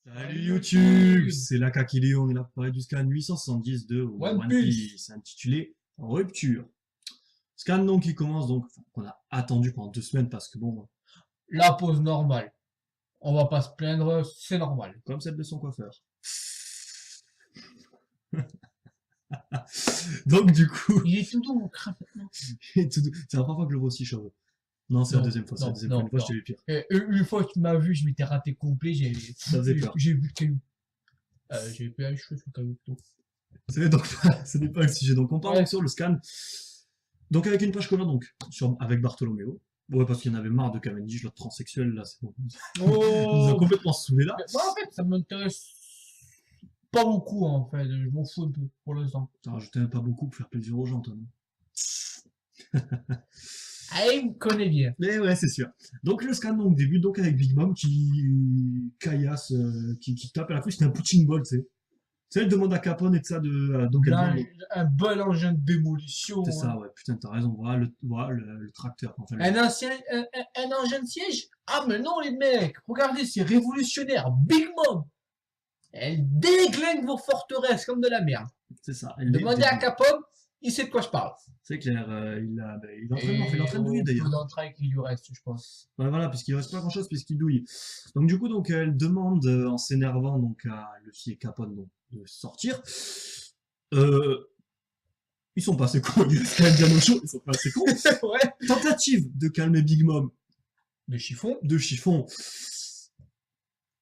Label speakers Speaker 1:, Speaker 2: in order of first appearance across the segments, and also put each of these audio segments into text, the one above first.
Speaker 1: Salut YouTube, c'est la Kakili, on est là pour parler du scan 870 de
Speaker 2: One
Speaker 1: One
Speaker 2: Piece.
Speaker 1: Piece, intitulé Rupture. Scan donc qui commence donc, enfin, qu'on a attendu pendant 2 semaines parce que bon,
Speaker 2: La pause normale. On va pas se plaindre, c'est normal.
Speaker 1: comme celle de son coiffeur. Donc du coup,
Speaker 2: Il est tout doux, mon crâne maintenant.
Speaker 1: c'est la première fois que je le vois aussi chauve. Non, c'est la
Speaker 2: Non,
Speaker 1: deuxième fois, c'est la
Speaker 2: non,
Speaker 1: deuxième fois, une
Speaker 2: non,
Speaker 1: fois je
Speaker 2: non.
Speaker 1: t'ai vu pire.
Speaker 2: Une fois que tu m'as vu, je m'étais raté complet,
Speaker 1: Ça faisait peur.
Speaker 2: j'ai vu le caillou. J'ai plus les cheveux sur le caillou plutôt.
Speaker 1: C'est donc, ce n'est pas le sujet. Donc on part
Speaker 2: Ouais.
Speaker 1: donc sur le scan. Donc avec une page cover donc, avec Bartholoméo. Ouais, parce qu'il y en avait marre de Cavendish, l'autre transsexuel, là, c'est bon. Il nous a
Speaker 2: Oh,
Speaker 1: complètement saoulés là.
Speaker 2: mais moi en fait, ça m'intéresse pas beaucoup en fait. Je m'en fous un peu pour l'instant.
Speaker 1: Ça rajoutait pas beaucoup pour faire plaisir aux gens, toi, non?
Speaker 2: Ah, il me connaît bien.
Speaker 1: Mais ouais, c'est sûr. Donc le scan donc débute donc avec Big Mom qui caillasse, qui tape à la fois, c'était un punching ball, tu sais. Tu sais, elle demande à Capone et de ça de donc elle
Speaker 2: Là,
Speaker 1: demande.
Speaker 2: un bel engin de démolition.
Speaker 1: C'est
Speaker 2: Hein.
Speaker 1: ça, ouais, putain, t'as raison, voilà le tracteur, enfin
Speaker 2: Un ancien, un engin de siège? Ah, mais non, les mecs, regardez, c'est révolutionnaire. Big Mom, elle déglingue vos forteresses comme de la merde.
Speaker 1: c'est ça, elle les
Speaker 2: Demandez à
Speaker 1: débute.
Speaker 2: Capone, il sait de quoi je parle.
Speaker 1: C'est clair, il est en train de, il est en
Speaker 2: Et
Speaker 1: train de douiller
Speaker 2: au peu
Speaker 1: d'ailleurs.
Speaker 2: d'entrailles qu'il lui reste, je pense.
Speaker 1: Ouais, voilà, puisqu'il reste pas grand chose puisqu'il douille. Donc du coup, donc elle demande en s'énervant donc à Luffy et Capone donc, de sortir. Euh, Ils sont pas assez cons, ils restent quand même bien au chaud, ils sont pas assez cons.
Speaker 2: Ouais.
Speaker 1: Tentative de calmer Big Mom
Speaker 2: De chiffon,
Speaker 1: de chiffon.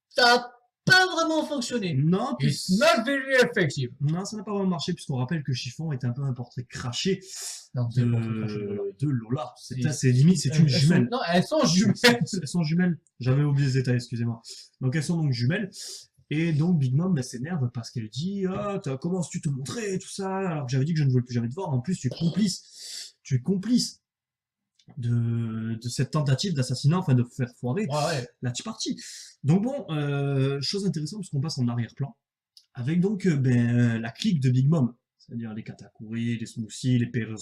Speaker 2: ça a pas vraiment fonctionné.
Speaker 1: Non,
Speaker 2: It's
Speaker 1: puis...
Speaker 2: not very effective.
Speaker 1: Non, ça n'a pas vraiment marché, puisqu'on rappelle que Chiffon est un peu un portrait craché
Speaker 2: Non, c'est pas très craché, Lola.
Speaker 1: de Lola. C'est limite, c'est une
Speaker 2: Elles sont-
Speaker 1: jumelle.
Speaker 2: non, elles sont jumelles.
Speaker 1: Elles sont jumelles. J'avais oublié ce détail, excusez-moi. Donc elles sont donc jumelles. Et donc Big Mom s'énerve parce qu'elle dit ah, comment tu te montrer, tout ça, alors que j'avais dit que je ne voulais plus jamais te voir. En plus, tu es complice. Tu es complice de cette tentative d'assassinat, enfin de faire foirer
Speaker 2: Ouais, ouais.
Speaker 1: la Tea Party. Donc bon, chose intéressante, parce qu'on passe en arrière-plan, avec donc la clique de Big Mom. C'est-à-dire les Katakuri, les Smoothies, les Perros,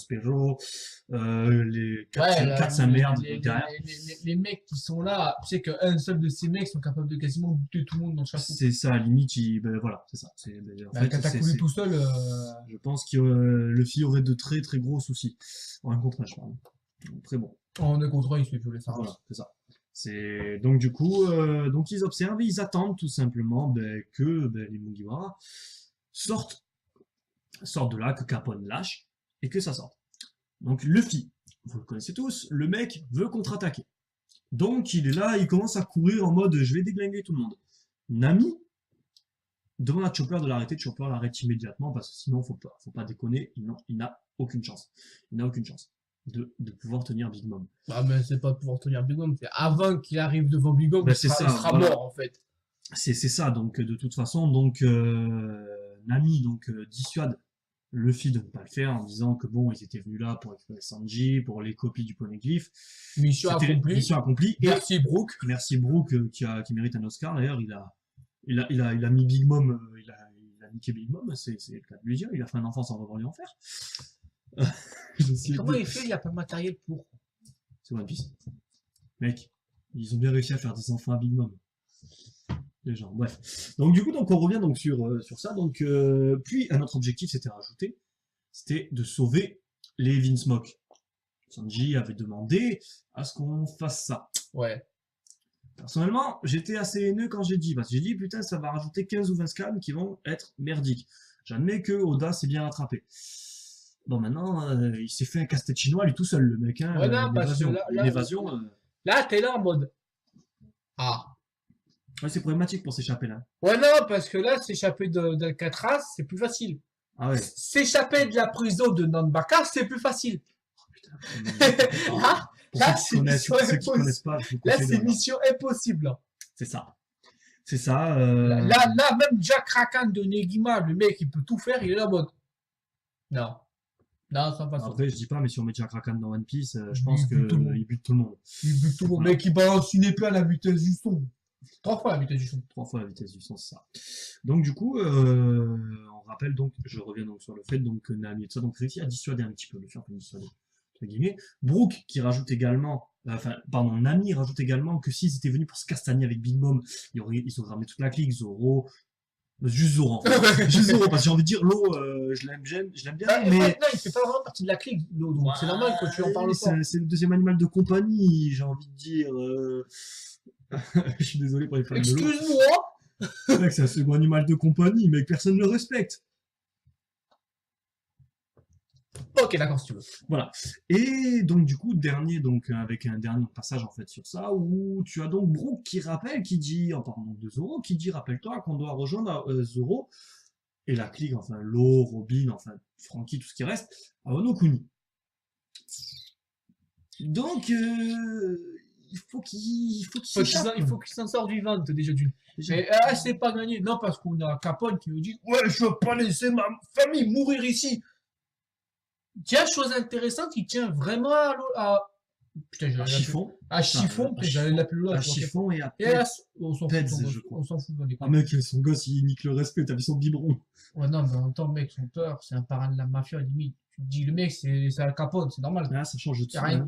Speaker 1: les
Speaker 2: Ouais,
Speaker 1: 4-5 merdes derrière.
Speaker 2: les mecs qui sont là, tu sais qu'un seul de ces mecs sont capables de quasiment buter tout le monde dans chaque coup.
Speaker 1: C'est ça, à la limite, voilà, c'est ça. En
Speaker 2: Bah,
Speaker 1: fait,
Speaker 2: Katakuri tout seul,
Speaker 1: je pense que le fils aurait de très très gros soucis. En un contre un, je parle. Très bon.
Speaker 2: en un contre un, il se fait violer ça.
Speaker 1: Voilà, c'est ça. C'est donc du coup, donc ils observent, et ils attendent tout simplement que les Mugiwara sortent de là, que Capone lâche et que ça sorte. Donc Luffy, vous le connaissez tous, le mec veut contre-attaquer. Donc il est là, il commence à courir en mode je vais déglinguer tout le monde. Nami demande à Chopper de l'arrêter, Chopper l'arrête immédiatement parce que sinon faut pas déconner, il n'a aucune chance. Il n'a aucune chance de pouvoir tenir Big Mom.
Speaker 2: Bah, mais c'est pas de pouvoir tenir Big Mom, c'est avant qu'il arrive devant Big Mom,
Speaker 1: Bah,
Speaker 2: il
Speaker 1: c'est
Speaker 2: sera,
Speaker 1: ça,
Speaker 2: il sera
Speaker 1: voilà.
Speaker 2: mort en fait.
Speaker 1: C'est ça, donc de toute façon, donc Nami donc dissuade Luffy de ne pas le faire en disant que bon, ils étaient venus là pour récupérer Sanji, pour les copies du poneglyph.
Speaker 2: Mission
Speaker 1: C'était
Speaker 2: accomplie.
Speaker 1: mission accomplie. Et
Speaker 2: Merci Brooke.
Speaker 1: merci Brooke qui mérite un Oscar. D'ailleurs, il a mis Big Mom, il a niqué Big Mom, c'est le cas de lui dire. Il a fait un enfant sans revoir lui en faire.
Speaker 2: Comment il fait? Il n'y a pas de matériel pour.
Speaker 1: C'est One Piece. Mec, ils ont bien réussi à faire des enfants à Big Mom. Les gens, bref. Donc du coup, donc on revient donc sur ça. Donc puis un autre objectif s'était rajouté, c'était de sauver les Vinsmoke. Sanji avait demandé à ce qu'on fasse ça.
Speaker 2: Ouais.
Speaker 1: Personnellement, j'étais assez haineux quand j'ai dit, parce que j'ai dit putain, ça va rajouter 15 ou 20 scans qui vont être merdiques. J'admets que Oda s'est bien rattrapé. Bon, maintenant, il s'est fait un casse-tête chinois lui tout seul, le mec. Hein,
Speaker 2: Ouais, non, parce que
Speaker 1: une évasion.
Speaker 2: là, t'es là en mode. Ah.
Speaker 1: Ouais, c'est problématique pour s'échapper là.
Speaker 2: Ouais, non, parce que là, s'échapper d'Alcatraz, c'est plus facile.
Speaker 1: Ah ouais.
Speaker 2: S'échapper de la prison de Nanbaka, c'est plus facile.
Speaker 1: Ah,
Speaker 2: Là,
Speaker 1: pour
Speaker 2: là,
Speaker 1: ceux qui
Speaker 2: c'est
Speaker 1: connaissent,
Speaker 2: mission
Speaker 1: ceux qui
Speaker 2: impossible.
Speaker 1: connaissent pas, je vous
Speaker 2: Là,
Speaker 1: conseille de
Speaker 2: c'est
Speaker 1: regarder.
Speaker 2: mission impossible. Là,
Speaker 1: C'est ça. C'est ça.
Speaker 2: là, même Jack Rakan de Negima, le mec, il peut tout faire, il est là en mode. Non. Non, ça passe pas.
Speaker 1: Après, je dis pas, mais si on met Jack Rakan dans One Piece, je
Speaker 2: Il
Speaker 1: pense
Speaker 2: bute tout le monde.
Speaker 1: qu'il bute tout le monde.
Speaker 2: Il bute tout le monde.
Speaker 1: Voilà.
Speaker 2: Mec, il balance une épée à la vitesse du son. 3 fois la vitesse du son.
Speaker 1: 3 fois la vitesse du son, c'est ça. Donc du coup, on rappelle donc, je reviens donc sur le fait donc que Nami et tout ça, donc réussit à dissuader un petit peu, le faire pour dissuader. entre guillemets. Brooke qui rajoute également, Nami rajoute également que s'ils étaient venus pour se castagner avec Big Mom, ils auraient ramené toute la clique, Zoro, juste Zoro en fait. Juste Zoro, parce que j'ai envie de dire, l'eau, je l'aime bien,
Speaker 2: Ah,
Speaker 1: mais
Speaker 2: non, il fait pas vraiment partie de la clique, l'eau, donc c'est normal que tu en parles pas.
Speaker 1: c'est le deuxième animal de compagnie, j'ai envie de dire. Je suis désolé pour les fans de l'eau.
Speaker 2: Excuse-moi.
Speaker 1: Mec, c'est un second animal de compagnie, mais personne ne le respecte.
Speaker 2: Ok, d'accord, si tu veux.
Speaker 1: Voilà. Et donc, du coup, avec un dernier passage, en fait, sur ça, où tu as donc Brooke qui dit, en parlant de Zoro, qui dit, rappelle-toi qu'on doit rejoindre Zoro et la clique, enfin, Law, Robin, enfin, Frankie, tout ce qui reste, à Wano Kuni. Donc, il faut qu'il s'échappe.
Speaker 2: Il faut qu'il s'en sorte vivant, déjà d'une.
Speaker 1: Déjà.
Speaker 2: Mais c'est pas gagné. Non, parce qu'on a Capone qui nous dit ouais, je veux pas laisser ma famille mourir ici. Tiens, chose intéressante, il tient vraiment putain,
Speaker 1: À Chiffon.
Speaker 2: À Chiffon,
Speaker 1: à
Speaker 2: j'allais l'appeler
Speaker 1: À
Speaker 2: l'autre.
Speaker 1: Chiffon et à
Speaker 2: Et là, on s'en fout,
Speaker 1: Peds,
Speaker 2: son gosse.
Speaker 1: je crois.
Speaker 2: On s'en fout, on
Speaker 1: Ah mec, son gosse, il nique le respect, t'as vu son biberon.
Speaker 2: Ouais, non, mais en même temps, mec, son père, c'est un parrain de la mafia, limite. Tu te dis, le mec, c'est Al Capone, c'est normal.
Speaker 1: Ah, ça change de
Speaker 2: Y
Speaker 1: tout.
Speaker 2: a rien,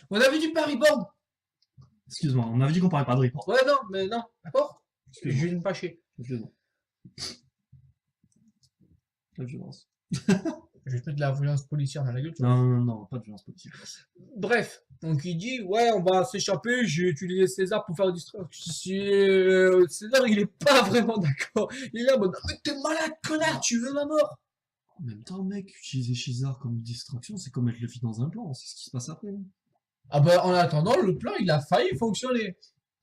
Speaker 2: On avait du Paris-Born.
Speaker 1: Excuse-moi, on avait dit qu'on parlait pas de report.
Speaker 2: Ouais, non, mais non, d'accord. Je
Speaker 1: Excuse-moi.
Speaker 2: vais me fâcher.
Speaker 1: Excuse-moi. La violence.
Speaker 2: Je vais te mettre de la violence policière dans la gueule, tu vois.
Speaker 1: Non, pas de violence politique.
Speaker 2: Bref, donc il dit ouais, on va s'échapper, j'ai utilisé César pour faire distraire. César, il est pas vraiment d'accord. Il est là en mode mais t'es malade, connard, tu veux ma mort.
Speaker 1: En même temps, mec, utiliser Shizar comme distraction, c'est comme mettre le fil dans un plan, c'est ce qui se passe après.
Speaker 2: Ah bah en attendant, le plan il a failli fonctionner.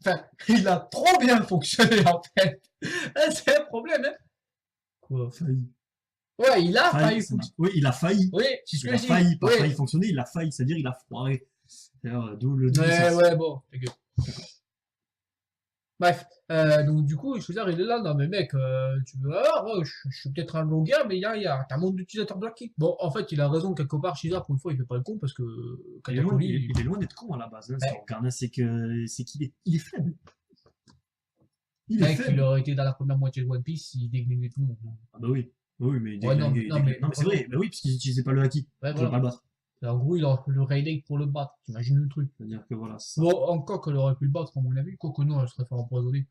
Speaker 2: Enfin, il a trop bien fonctionné en fait. C'est un problème, hein.
Speaker 1: Quoi, failli.
Speaker 2: Ouais, il a failli
Speaker 1: ça marche.
Speaker 2: fonctionner.
Speaker 1: Oui, il a failli.
Speaker 2: Oui, c'est ce
Speaker 1: Il
Speaker 2: que
Speaker 1: a
Speaker 2: je dis.
Speaker 1: failli, pas
Speaker 2: Oui.
Speaker 1: failli fonctionner, il a failli, c'est-à-dire il a foiré. D'ailleurs, d'où le
Speaker 2: Ouais,
Speaker 1: sens.
Speaker 2: ouais, bon, ta gueule. Bref, donc du coup, César il est là, non mais mec, tu veux voir, ouais, je suis peut-être un long gars, mais t'as un monde d'utilisateurs Blackkick. Bon, en fait, il a raison quelque part, César, pour une fois, il fait pas le con, parce que Katakuri,
Speaker 1: Il est loin d'être con à la base, hein,
Speaker 2: Ouais.
Speaker 1: si on regarde, c'est qu'il est faible. Il est
Speaker 2: mec,
Speaker 1: faible.
Speaker 2: il aurait été dans la première moitié de One Piece, il déglinguait tout le monde.
Speaker 1: Ah bah oui. Oui, mais
Speaker 2: Ouais, non,
Speaker 1: déglinguer-
Speaker 2: non,
Speaker 1: déglinguer-
Speaker 2: mais-
Speaker 1: non, mais c'est vrai, bah oui, parce qu'ils n'utilisaient pas le haki.
Speaker 2: Ouais,
Speaker 1: Ils pouvaient
Speaker 2: voilà.
Speaker 1: pas le battre.
Speaker 2: En gros, il aurait fait le Raid pour le battre, t'imagines le truc.
Speaker 1: C'est-à-dire que voilà, c'est ça.
Speaker 2: Bon, encore qu'elle aurait pu le battre, comme on l'a vu, quoique non, elle serait fait empoisonner.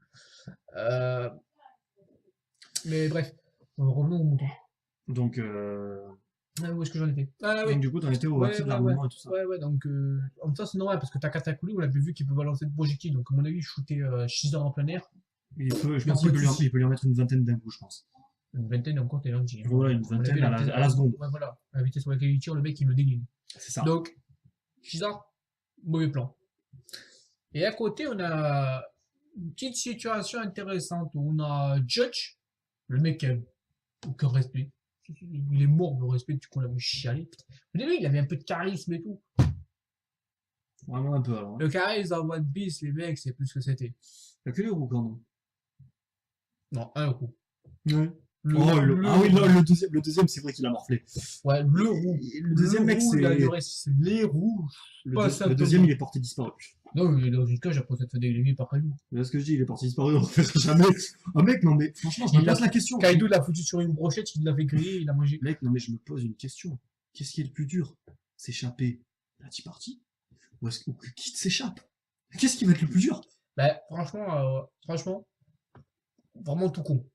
Speaker 2: Mais bref, revenons au mouton.
Speaker 1: Donc,
Speaker 2: Où est-ce que j'en étais? Ah oui.
Speaker 1: donc du coup, t'en étais au haki de l'armement et tout ça.
Speaker 2: Ouais, donc en même temps, c'est normal parce que t'as Katakuri, on l'a vu qu'il peut balancer de projectiles, donc à mon avis, shooter Shizor en plein air,
Speaker 1: Je
Speaker 2: Il y a
Speaker 1: pense
Speaker 2: pas
Speaker 1: qu'il
Speaker 2: de souci.
Speaker 1: peut lui en mettre une vingtaine d'un coup, je pense.
Speaker 2: une vingtaine encore, t'es gentil.
Speaker 1: Voilà, une vingtaine à la seconde.
Speaker 2: Ouais, voilà, la vitesse sur laquelle il tire, le mec, il le dégline.
Speaker 1: C'est ça.
Speaker 2: Donc, Shizor, mauvais plan. Et à côté, on a une petite situation intéressante où on a Judge, le mec qui a aucun respect. Il est mort de respect, du coup, on l'a vu chialer. Au début, il avait un peu de charisme et tout.
Speaker 1: Vraiment un peu, alors. Hein.
Speaker 2: Le charisme dans One Piece, les mecs, c'est plus ce que c'était.
Speaker 1: Il y a que le roux, quand même.
Speaker 2: Non, un coup.
Speaker 1: Ouais.
Speaker 2: Le
Speaker 1: Ah oui, non, le deuxième, c'est vrai qu'il a morflé.
Speaker 2: Ouais, le roux.
Speaker 1: Le deuxième mec,
Speaker 2: roux,
Speaker 1: c'est.
Speaker 2: il a duré, c'est les roues.
Speaker 1: Le deuxième, il est porté disparu.
Speaker 2: Non, il est dans une cage après s'être fait déglinguer par Kaido.
Speaker 1: C'est ce que je dis, il est porté disparu, on ne refait jamais. Ah mec, non mais franchement, je me pose la question.
Speaker 2: Kaido l'a foutu sur une brochette, il l'a fait griller, il a mangé.
Speaker 1: Mec, non mais je me pose une question. Qu'est-ce qui est le plus dur? S'échapper la Tea Party? Ou est-ce que Kid s'échappe? Qu'est-ce qui va être le plus dur?
Speaker 2: Bah, franchement, vraiment tout con.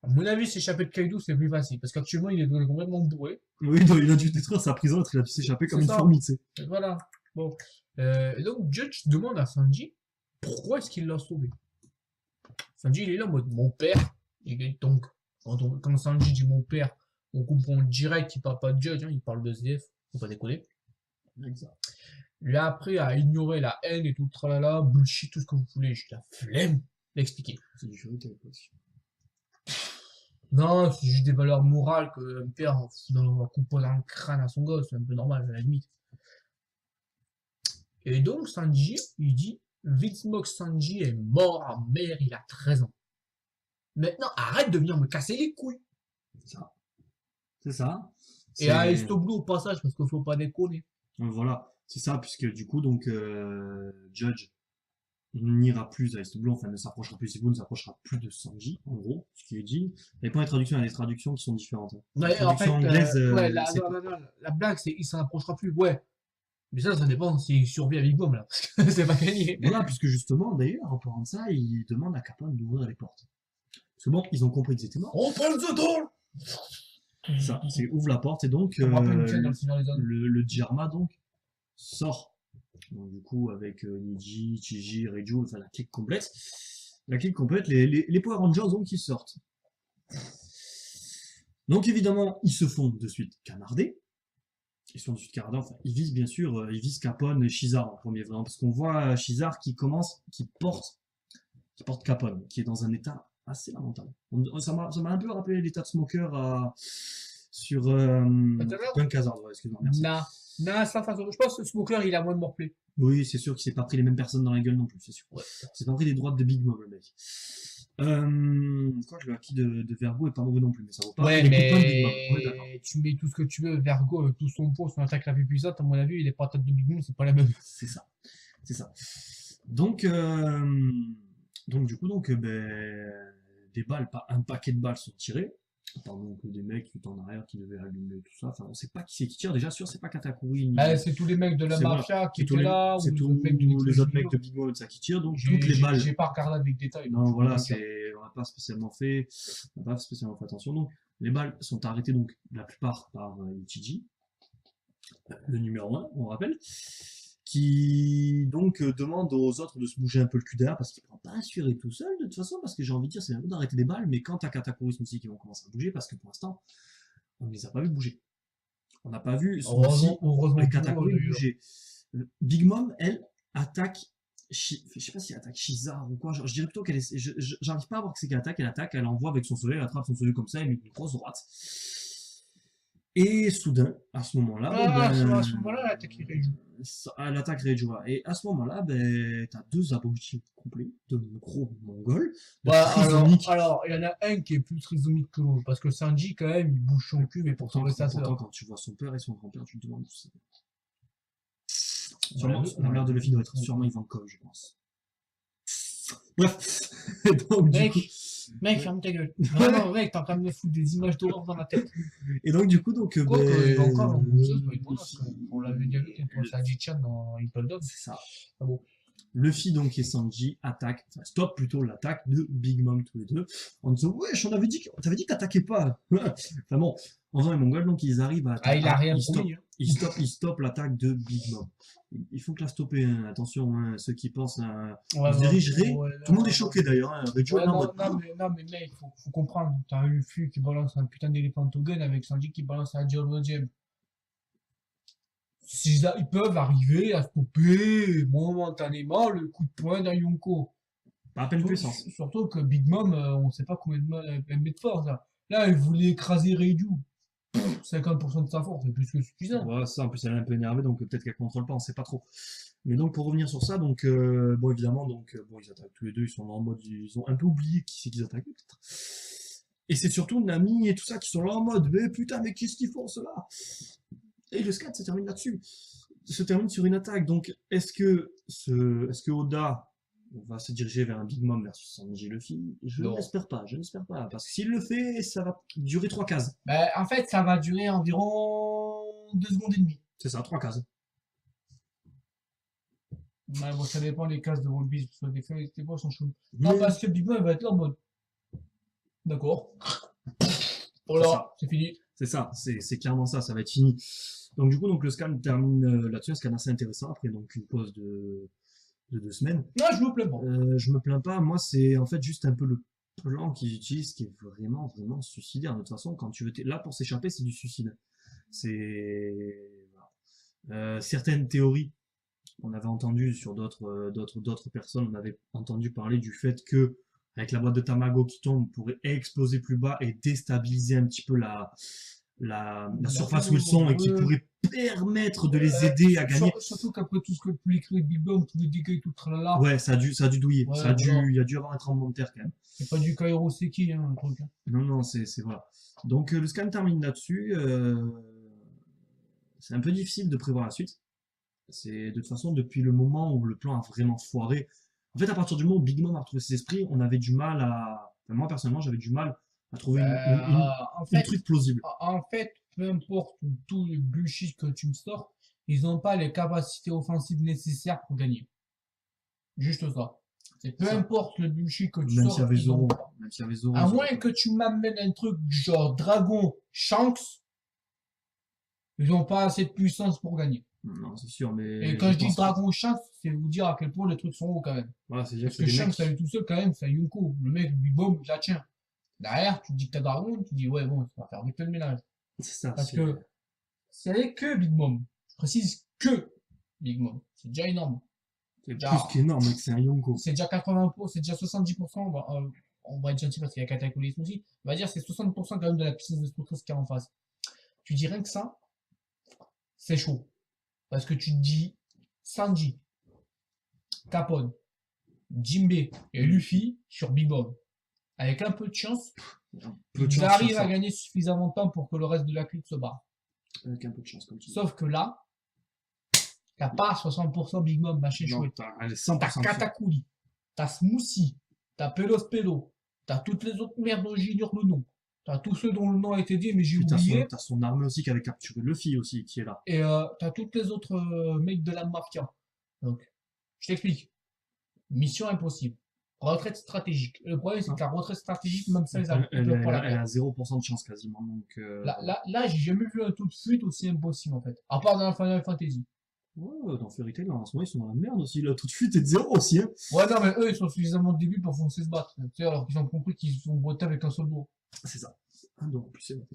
Speaker 2: À mon avis, s'échapper de Kaido, c'est plus facile. Parce qu'actuellement, il est complètement bourré.
Speaker 1: Oui, non, il a dû détruire sa prison, il a dû s'échapper comme
Speaker 2: C'est
Speaker 1: une
Speaker 2: ça.
Speaker 1: fourmi, tu sais.
Speaker 2: Et voilà. Bon. Et donc, Judge demande à Sanji pourquoi est-ce qu'il l'a sauvé. Sanji, il est là en mode mon père. Donc, quand Sanji dit mon père, on comprend direct qu'il parle pas de Judge, hein, il parle de SDF. Faut pas déconner.
Speaker 1: Exact.
Speaker 2: Lui a appris à ignorer la haine et tout le tralala, bullshit, tout ce que vous voulez. J'ai la flemme d'expliquer.
Speaker 1: C'est du vérité, aussi.
Speaker 2: Non, c'est juste des valeurs morales que un père fout dans un coup de poing dans le crâne à son gosse, c'est un peu normal, à la limite. Et donc, Sanji, il dit, Vitsmoke Sanji est mort en mer, il a 13 ans. Maintenant, arrête de venir me casser les couilles.
Speaker 1: C'est ça.
Speaker 2: Et à Estoblo au passage, parce qu'il faut pas déconner.
Speaker 1: Voilà, c'est ça, puisque du coup, donc, Judge, n'ira plus à East Blue, enfin ne s'approchera plus d'East Blue, ne s'approchera plus de Sanji, en gros, ce qui est dit. Et pour les traductions, il y a des traductions qui sont différentes, hein. La
Speaker 2: Ouais, en
Speaker 1: traduction
Speaker 2: fait,
Speaker 1: anglaise,
Speaker 2: ouais,
Speaker 1: c'est pas.
Speaker 2: la blague, c'est il s'en approchera plus. Ouais. Mais ça dépend s'il survit à Big Mom, là. Parce que c'est pas gagné.
Speaker 1: Voilà, puisque justement, d'ailleurs, en parlant de ça, il demande à Capone d'ouvrir les portes. Parce que bon, ils ont compris qu'ils étaient morts.
Speaker 2: Open the door!
Speaker 1: Ça, c'est ouvre la porte, et donc,
Speaker 2: Ça me rappelle une scène dans le Seigneur des Anneaux.
Speaker 1: le Djarma, donc, sort. Donc, du coup, avec Niji, Chiji, Reiju, enfin la clique complète. La clique complète, les Power Rangers, donc, ils sortent. Donc, évidemment, ils se font de suite canarder. Ils sont de suite canarder, enfin, ils visent bien sûr, ils visent Capone et Shizar en premier, vraiment, parce qu'on voit Shizar qui porte Capone, qui est dans un état assez lamentable. Ça m'a un peu rappelé l'état de Smoker sur Punk Hazard, ouais, excuse-moi, merci.
Speaker 2: Non, sans façon. Je pense que Smoker, il a moins de morplay.
Speaker 1: Oui, c'est sûr qu'il s'est pas pris les mêmes personnes dans la gueule non plus, c'est sûr.
Speaker 2: Ouais.
Speaker 1: Il s'est pas pris des droites de Big Mom, le mec. Quoi que le haki de Vergo est pas mauvais non plus, mais ça vaut pas
Speaker 2: Ouais,
Speaker 1: les coups de poing de Big Mom, on est d'accord.
Speaker 2: mais tu mets tout ce que tu veux, Vergo, avec tout son poids, son attaque la plus puissante, à mon avis, les patates de Big Mom, c'est pas la même.
Speaker 1: C'est ça. C'est ça. Donc, du coup, des balles, un paquet de balles sont tirées. Pardon, que des mecs qui étaient en arrière qui devaient allumer tout ça. Enfin, on sait pas qui c'est qui tire. Déjà, sûr, c'est pas Katakuri. Ni...
Speaker 2: C'est tous les mecs de la
Speaker 1: C'est
Speaker 2: mafia qui étaient
Speaker 1: les,
Speaker 2: là, ou
Speaker 1: c'est tous les autres mecs de Big Mom ça qui tirent. Donc, toutes les balles.
Speaker 2: J'ai pas regardé avec détail.
Speaker 1: Non, voilà, on n'a pas spécialement fait attention. Donc, les balles sont arrêtées, donc, la plupart par Ichiji, le numéro 1, on rappelle, qui donc demande aux autres de se bouger un peu le cul derrière parce qu'il ne prend pas assuré tout seul de toute façon, parce que j'ai envie de dire c'est un peu d'arrêter des balles, mais quand t'as Katakuri aussi qui vont commencer à bouger, parce que pour l'instant on ne les a pas vus bouger, on n'a pas vu
Speaker 2: heureusement
Speaker 1: les Katakuri bouger. Big Mom, elle, attaque, je sais pas si elle attaque Shizar ou quoi, je dirais plutôt qu'elle est, j'arrive pas à voir que c'est qu'elle attaque, elle envoie avec son soleil, elle attrape son soleil comme ça, elle met une grosse droite. Et soudain, à ce moment-là,
Speaker 2: à ce moment-là, elle attaque Reiju.
Speaker 1: Elle attaque Reiju. Et à ce moment-là, t'as deux abrutis complets, de gros mongols.
Speaker 2: Alors, il y en a un qui est plus trisomique que l'autre, parce que Sanji, quand même, il bouge son cul, mais pour sauver sa sœur.
Speaker 1: Pourtant, quand tu vois son père et son grand-père, tu te demandes où c'est. Sûrement, la mère de Luffy doit être sûrement Ivankov, je pense. Bref, donc du coup...
Speaker 2: Mec, ferme ta gueule. Vraiment, mec, t'es en train de me foutre des images d'horreur dans la tête.
Speaker 1: Et donc, du coup,
Speaker 2: Ivankov, on l'avait déjà vu quand c'est Aji-chan dans Impel Down.
Speaker 1: C'est ça.
Speaker 2: Ah bon.
Speaker 1: Luffy donc et Sanji stop plutôt l'attaque de Big Mom tous les deux en disant wesh on avait dit t'avais dit que t'attaquais pas. Enfin bon, en faisant les Mongols donc ils arrivent à
Speaker 2: il a rien promis.
Speaker 1: Ils stoppent l'attaque de Big Mom. Il faut que la stopper, hein. Attention, hein, ceux qui pensent à se dirigerait. Tout le monde est choqué d'ailleurs. Hein.
Speaker 2: Non mais mec, faut comprendre. T'as Luffy qui balance un putain d'éléphant au gun avec Sanji qui balance un Diablo Gem. Ils peuvent arriver à stopper momentanément le coup de poing d'un Yonko.
Speaker 1: Pas à peine puissance.
Speaker 2: Surtout que Big Mom, on sait pas combien elle met de force. Là, elle voulait écraser Reiju. 50% de sa force, c'est plus que suffisant.
Speaker 1: Ouais, ça, en plus, elle est un peu énervée, donc peut-être qu'elle contrôle pas, on sait pas trop. Mais donc, pour revenir sur ça, donc, bon, évidemment, ils attaquent tous les deux, ils sont en mode, ils ont un peu oublié qui c'est qu'ils attaquent, peut-être. Et c'est surtout Nami et tout ça qui sont là en mode, mais putain, mais qu'est-ce qu'ils font, cela? Et le scat se termine là-dessus. Se termine sur une attaque. Donc, est-ce que Oda va se diriger vers un Big Mom versus Sanji Luffy? Je n'espère pas. Parce que s'il le fait, ça va durer 3 cases.
Speaker 2: En fait, ça va durer environ 2 secondes et demie.
Speaker 1: C'est ça, 3 cases.
Speaker 2: Ouais, bon, ça dépend des cases de One Piece, parce que des fois, sont chauds. Non, parce que Big Mom va être là en mode. D'accord. Voilà, c'est fini.
Speaker 1: C'est ça, c'est clairement ça, ça va être fini. Donc du coup, le scan termine là-dessus, un scan assez intéressant, après donc une pause de 2 semaines.
Speaker 2: Non, je me plains pas.
Speaker 1: Je me plains pas, moi c'est en fait juste un peu le plan qu'ils utilisent qui est vraiment suicidaire. De toute façon, quand tu veux là pour s'échapper, c'est du suicide. Certaines théories, on avait entendu sur d'autres personnes, on avait entendu parler du fait que avec la boîte de Tamago qui tombe, on pourrait exploser plus bas et déstabiliser un petit peu la surface où ils sont et qui pourrait permettre de les aider à gagner.
Speaker 2: Surtout qu'après tout ce que les clés de Big Bang, tous les dégâts et tout le tralala.
Speaker 1: Ouais, ça a dû douiller.
Speaker 2: Ouais,
Speaker 1: il y a dû avoir un tremblement de terre quand même.
Speaker 2: C'est pas du Kairoseki, un truc.
Speaker 1: Non, c'est voilà. Donc le scan termine là-dessus. C'est un peu difficile de prévoir la suite. C'est de toute façon depuis le moment où le plan a vraiment foiré, En fait, à partir du moment où Big Mom a retrouvé ses esprits, on avait du mal à. Enfin, moi, personnellement, j'avais du mal à trouver
Speaker 2: En
Speaker 1: une
Speaker 2: fait,
Speaker 1: truc plausible.
Speaker 2: en fait, peu importe tout le bullshit que tu me sors, ils n'ont pas les capacités offensives nécessaires pour gagner. Juste ça. C'est peu
Speaker 1: Ça.
Speaker 2: importe le bullshit que tu
Speaker 1: Même s'il y
Speaker 2: sors,
Speaker 1: avait
Speaker 2: ils ont
Speaker 1: Zoro.
Speaker 2: pas.
Speaker 1: Même s'il y avait Zoro,
Speaker 2: À
Speaker 1: ils auraient
Speaker 2: moins
Speaker 1: pas.
Speaker 2: que tu m'amènes un truc genre Dragon, Shanks, ils n'ont pas assez de puissance pour gagner.
Speaker 1: Non, c'est sûr,
Speaker 2: Et
Speaker 1: mais
Speaker 2: quand
Speaker 1: je
Speaker 2: je dis
Speaker 1: pense que.
Speaker 2: Dragon Shanks, c'est vous dire à quel point les trucs sont hauts quand même.
Speaker 1: Voilà, c'est-à-dire que
Speaker 2: Parce
Speaker 1: c'est
Speaker 2: que
Speaker 1: des
Speaker 2: Shanks, à
Speaker 1: mecs.
Speaker 2: lui tout seul, quand même, c'est un Yonko. Le mec, lui, boum, il la tient. Derrière, tu dis que t'as Dragon, tu dis, ouais, bon, ça va faire vite le ménage.
Speaker 1: C'est ça,
Speaker 2: Parce
Speaker 1: c'est.
Speaker 2: que c'est que Big Mom. Je précise que Big Mom. C'est déjà énorme.
Speaker 1: C'est plus
Speaker 2: Déjà,
Speaker 1: qu'énorme, mec, c'est un Yonko.
Speaker 2: c'est déjà 80%, c'est déjà 70%. On va être gentil parce qu'il y a Cataclysme aussi. On va dire c'est 60% quand même de la puissance destructrice qu'il y a en face. Tu dis rien que ça, c'est chaud. Parce que tu te dis Sanji, Capone, Jinbe et Luffy sur Big Mom. Avec un peu de chance,
Speaker 1: Un peu de
Speaker 2: ils
Speaker 1: chance sur
Speaker 2: arrivent à
Speaker 1: ça.
Speaker 2: gagner suffisamment de temps pour que le reste de la clique se barre.
Speaker 1: Avec un peu de chance, comme tu dis.
Speaker 2: Sauf que là, t'as pas 60% Big Mom, machin
Speaker 1: Non,
Speaker 2: chouette.
Speaker 1: t'as allez,
Speaker 2: T'as
Speaker 1: 100% dessus.
Speaker 2: Katakuri, t'as Smoothie, t'as Pelos Pelo, t'as toutes les autres merdes dont j'ignore le nom. T'as tous ceux dont le nom a été dit, mais j'ai
Speaker 1: Puis
Speaker 2: oublié.
Speaker 1: t'as son armée aussi qui avait capturé Luffy aussi, qui est là.
Speaker 2: Et t'as toutes les autres mecs de la mafia. Donc, je t'explique. Mission impossible. Retraite stratégique. Le problème, c'est que la retraite stratégique, même ça, ils peuvent pas la
Speaker 1: Elle
Speaker 2: faire.
Speaker 1: a 0% de chance quasiment. Donc,
Speaker 2: Là, j'ai jamais vu un taux de fuite aussi impossible, en fait. À part dans la Final Fantasy.
Speaker 1: ouais, dans Fairy Tail, en ce moment, ils sont dans la merde aussi. Là, tout de suite, t'es de 0 aussi. Hein.
Speaker 2: Ouais, non, mais eux, ils sont suffisamment débiles pour foncer se battre. Tu sais, alors qu'ils ont compris qu'ils sont bottés avec un seul doigt.
Speaker 1: C'est ça. Ah, donc, en plus, c'est bon.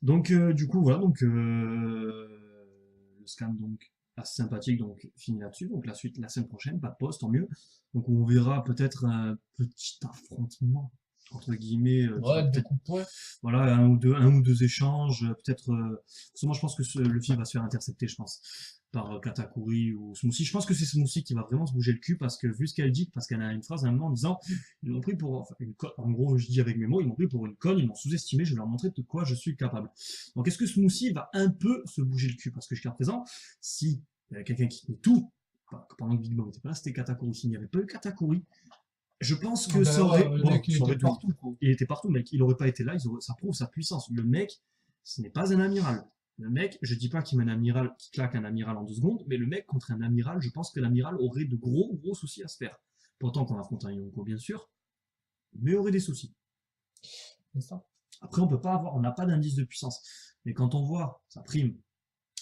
Speaker 1: Donc, du coup, voilà. Donc, le scan, donc, assez sympathique. Donc, fini là-dessus. Donc, la suite, la semaine prochaine, pas de pause, tant mieux. Donc, on verra peut-être un petit affrontement, entre guillemets, qui va
Speaker 2: Ouais, des
Speaker 1: peut-être
Speaker 2: coups de poing.
Speaker 1: voilà, un ou deux échanges, peut-être. Parce que moi, je pense que le film va se faire intercepter, je pense, par Katakuri ou Smoothie. Je pense que c'est Smoothie qui va vraiment se bouger le cul parce que vu ce qu'elle dit, parce qu'elle a une phrase à un moment en disant, ils m'ont pris pour, enfin, en gros, je dis avec mes mots, ils m'ont pris pour une conne, ils m'ont sous-estimé, je vais leur montrer de quoi je suis capable. Donc, est-ce que Smoothie va un peu se bouger le cul? Parce que jusqu'à présent, si il y avait quelqu'un qui tenait tout, pendant que Big Mom n'était pas là, c'était Katakuri. S'il n'y avait pas eu Katakuri, je pense que
Speaker 2: Ben
Speaker 1: ça
Speaker 2: ouais,
Speaker 1: aurait.
Speaker 2: le
Speaker 1: Bon,
Speaker 2: mec, il
Speaker 1: ça aurait
Speaker 2: était
Speaker 1: dû.
Speaker 2: partout, quoi.
Speaker 1: Il était partout, mec. Il aurait pas été là. Ça prouve sa puissance. Le mec, ce n'est pas un amiral. Le mec, je dis pas qu'il met un amiral, qu'il claque un amiral en 2 secondes, mais le mec contre un amiral, je pense que l'amiral aurait de gros soucis à se faire. Pourtant qu'on affronte un Yonko, bien sûr, mais aurait des soucis.
Speaker 2: C'est ça.
Speaker 1: Après, on peut pas avoir, on n'a pas d'indice de puissance. Mais quand on voit sa prime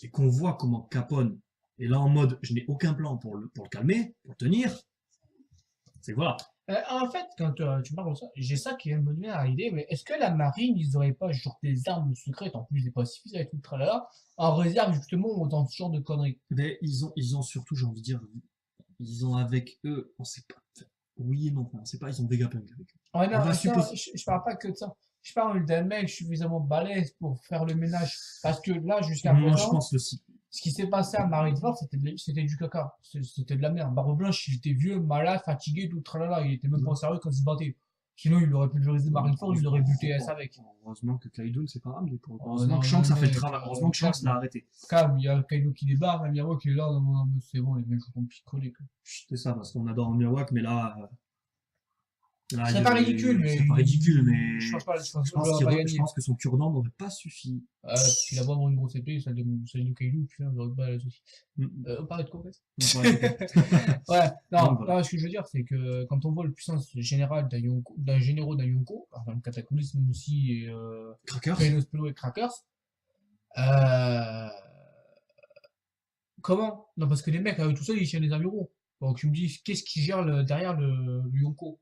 Speaker 1: et qu'on voit comment Capone est là en mode, je n'ai aucun plan pour le calmer, pour le tenir, c'est que voilà.
Speaker 2: En fait, quand tu parles de ça, j'ai ça qui vient de me venir à l'idée, mais est-ce que la marine, ils auraient pas genre des armes secrètes, en plus des pacifistes avec tout le tralala, en réserve justement dans ce genre de conneries?
Speaker 1: Mais ils ont surtout, j'ai envie de dire, ils ont avec eux, on sait pas. Oui et non, on sait pas, ils ont Vegapunk avec eux.
Speaker 2: Ouais,
Speaker 1: On
Speaker 2: non,
Speaker 1: va
Speaker 2: ça,
Speaker 1: supposer.
Speaker 2: je parle pas que de ça. Je parle d'un mec suffisamment balèze pour faire le ménage. Parce que là, jusqu'à
Speaker 1: Moi, je
Speaker 2: présent,
Speaker 1: pense aussi.
Speaker 2: ce qui s'est passé à Marineford, c'était du caca. C'était de la merde. Barbe Blanche, il était vieux, malade, fatigué, tout le tralala. Il était même pas sérieux quand il se battait. Sinon, il aurait pulvérisé Marineford, il aurait buté S avec.
Speaker 1: Heureusement que Kaido ne s'est pas ramené.
Speaker 2: Oh,
Speaker 1: Heureusement
Speaker 2: non,
Speaker 1: que Shanks a fait le
Speaker 2: mec,
Speaker 1: travail. Heureusement que Shanks l'a arrêté.
Speaker 2: calme, il y a Kaido qui débarque, un Miyawak qui est là, non, non, mais c'est bon, les mecs sont picolés.
Speaker 1: C'est ça, parce qu'on adore Miyawak, mais là.
Speaker 2: C'est pas ridicule, mais.
Speaker 1: C'est pas ridicule, mais.
Speaker 2: Je pense pas,
Speaker 1: Je pense, je pense que son cure-dent n'aurait pas suffi.
Speaker 2: Il a vraiment une grosse épée, celle de Kaido, putain, j'aurais pas la souci. On parlait de quoi, en fait? Ouais, non,
Speaker 1: Donc, voilà.
Speaker 2: non, ce que je veux dire, c'est que quand on voit la puissance générale d'un généraux d'un Yonko, par exemple Cataclysme aussi et
Speaker 1: Crackers.
Speaker 2: Pelos Pelo et Crackers, euh, comment? Non, parce que les mecs, tout seuls, ils tiennent les avirons. Donc, tu me dis, qu'est-ce qui gère derrière le Yonko?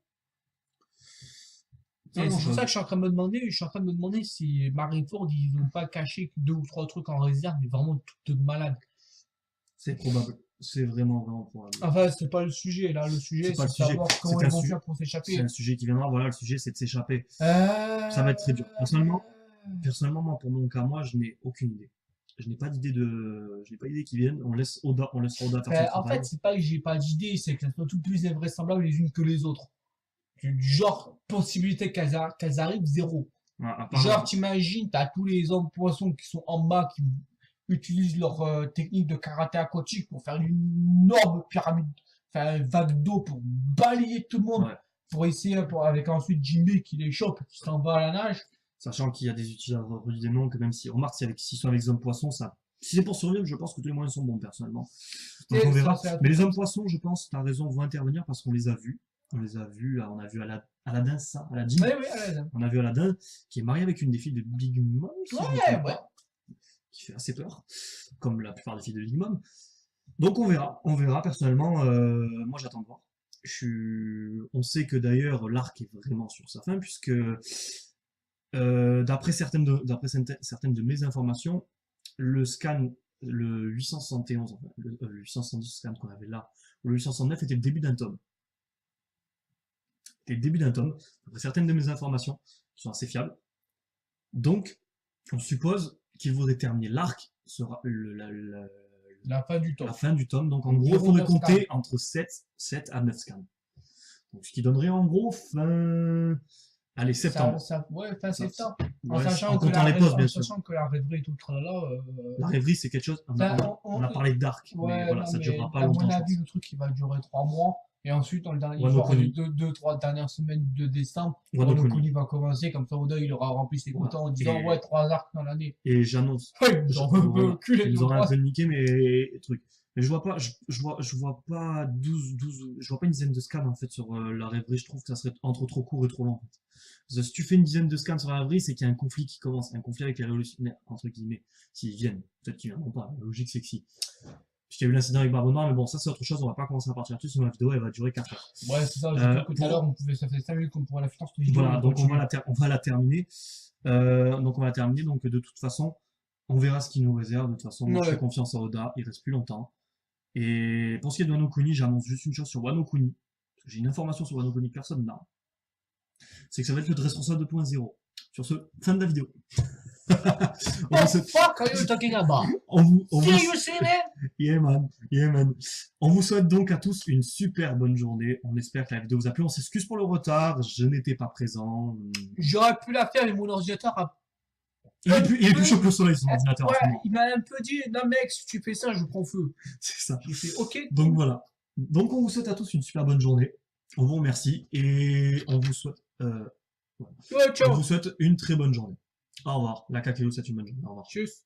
Speaker 2: C'est pour ça que je suis en train de me demander si Marineford, ils n'ont pas caché 2 ou 3 trucs en réserve, mais vraiment tout de malade.
Speaker 1: C'est probable. C'est vraiment probable.
Speaker 2: Enfin, c'est pas le sujet, là. Le sujet,
Speaker 1: pas
Speaker 2: c'est
Speaker 1: le
Speaker 2: de savoir
Speaker 1: sujet.
Speaker 2: comment
Speaker 1: C'est
Speaker 2: ils
Speaker 1: un
Speaker 2: vont
Speaker 1: sujet.
Speaker 2: faire pour
Speaker 1: C'est
Speaker 2: s'échapper.
Speaker 1: un sujet qui viendra. Voilà, le sujet, c'est de s'échapper. Ça va être très dur. Personnellement, moi, pour mon cas, moi, je n'ai aucune idée. Je n'ai pas d'idée qui vienne. On laisse Oda faire son travail.
Speaker 2: En fait, c'est pas que j'ai pas d'idée, c'est qu'elles sont toutes plus invraisemblables les unes que les autres. Du genre, possibilité qu'elles arrivent, zéro. Genre, t'imagines, t'as tous les hommes poissons qui sont en bas, qui utilisent leur technique de karaté aquatique pour faire une énorme pyramide, fait un vague d'eau pour balayer tout le monde,
Speaker 1: Ouais.
Speaker 2: pour essayer, avec ensuite Jimmy qui les chope, qui s'en va à la nage.
Speaker 1: Sachant qu'il y a des utilisateurs des noms que même si, remarque, s'ils sont avec les hommes poissons, ça, si c'est pour survivre, je pense que tous les moyens sont bons, personnellement. Donc on verra. Mais les hommes poissons, je pense, t'as raison, vont intervenir parce qu'on les a vus. On les a vus, on a vu Aladdin, ça, Aladdin.
Speaker 2: Oui, Aladdin.
Speaker 1: On a vu Aladdin, qui est marié avec une des filles de Big Mom,
Speaker 2: Ouais.
Speaker 1: Qui fait assez peur, comme la plupart des filles de Big Mom. Donc on verra, personnellement, moi j'attends de voir. On sait que d'ailleurs l'arc est vraiment sur sa fin, puisque d'après certaines de mes informations, le scan, le 871, enfin, le 870 scan qu'on avait là, ou le 869 était le début d'un tome. C'était le début d'un tome, d'après certaines de mes informations, qui sont assez fiables. Donc, on suppose qu'il vaudrait terminer l'arc, sera
Speaker 2: la fin du tome.
Speaker 1: La fin du tome. Donc en gros, il faudrait compter entre 7 à 9 scans. Donc ce qui donnerait en gros fin... Allez, septembre.
Speaker 2: Ouais, fin septembre.
Speaker 1: Ouais, en comptant les pauses, bien sûr.
Speaker 2: Sachant que la rêverie et tout le là.
Speaker 1: La rêverie, c'est quelque chose... On a parlé d'arc,
Speaker 2: ouais,
Speaker 1: mais voilà, ça ne durera pas longtemps.
Speaker 2: À mon avis, le truc, il va durer 3 mois. Et ensuite, dans les 2-3 dernières semaines de décembre, Wano Kuni va commencer, comme ça Oda il aura rempli ses quotas en disant ouais, 3 arcs dans l'année.
Speaker 1: Et j'annonce.
Speaker 2: Ouais, ils
Speaker 1: nous auront un peu niqué, mais truc. Mais je vois pas 12, je vois pas une dizaine de scans en fait sur la rêverie, je trouve que ça serait entre trop court et trop long en fait. Parce que si tu fais une dizaine de scans sur la rêverie, c'est qu'il y a un conflit qui commence, un conflit avec les révolutionnaires, entre guillemets, s'ils viennent. Peut-être qu'ils viendront pas, la logique c'est que si. Puisqu'il y a eu l'incident avec Barbe Noire, mais bon, ça c'est autre chose, on va pas commencer à partir là-dessus, sinon la vidéo elle va durer 4 heures.
Speaker 2: Ouais, c'est ça, j'ai dit que tout à l'heure, ça fait 5 minutes qu'on pourrait la finir cette vidéo.
Speaker 1: Voilà, donc on va la terminer. Donc de toute façon, on verra ce qu'il nous réserve. De toute façon, moi je fais confiance à Oda, il reste plus longtemps. Et pour ce qui est de Wano Kuni, j'annonce juste une chose sur Wano Kuni. Parce que j'ai une information sur Wano Kuni que personne n'a. C'est que ça va être le Dressrosa 2.0. Sur ce, fin de la vidéo.
Speaker 2: Fuck are you talking about?
Speaker 1: Seriously, man? Yeah, man. On vous souhaite donc à tous une super bonne journée. On espère que la vidéo vous a plu. On s'excuse pour le retard. Je n'étais pas présent.
Speaker 2: J'aurais pu la faire, mais mon ordinateur a...
Speaker 1: Il est plus chaud que le soleil, son ordinateur.
Speaker 2: Ouais, il m'a un peu dit, non mec, si tu fais ça, je prends feu.
Speaker 1: C'est ça.
Speaker 2: J'ai fait, ok.
Speaker 1: Donc voilà. Donc on vous souhaite à tous une super bonne journée. On vous remercie et on vous souhaite...
Speaker 2: Ouais, ciao.
Speaker 1: On vous souhaite une très bonne journée. Au revoir. La Kakéo, c'est une bonne journée. Au revoir.
Speaker 2: Tchuss.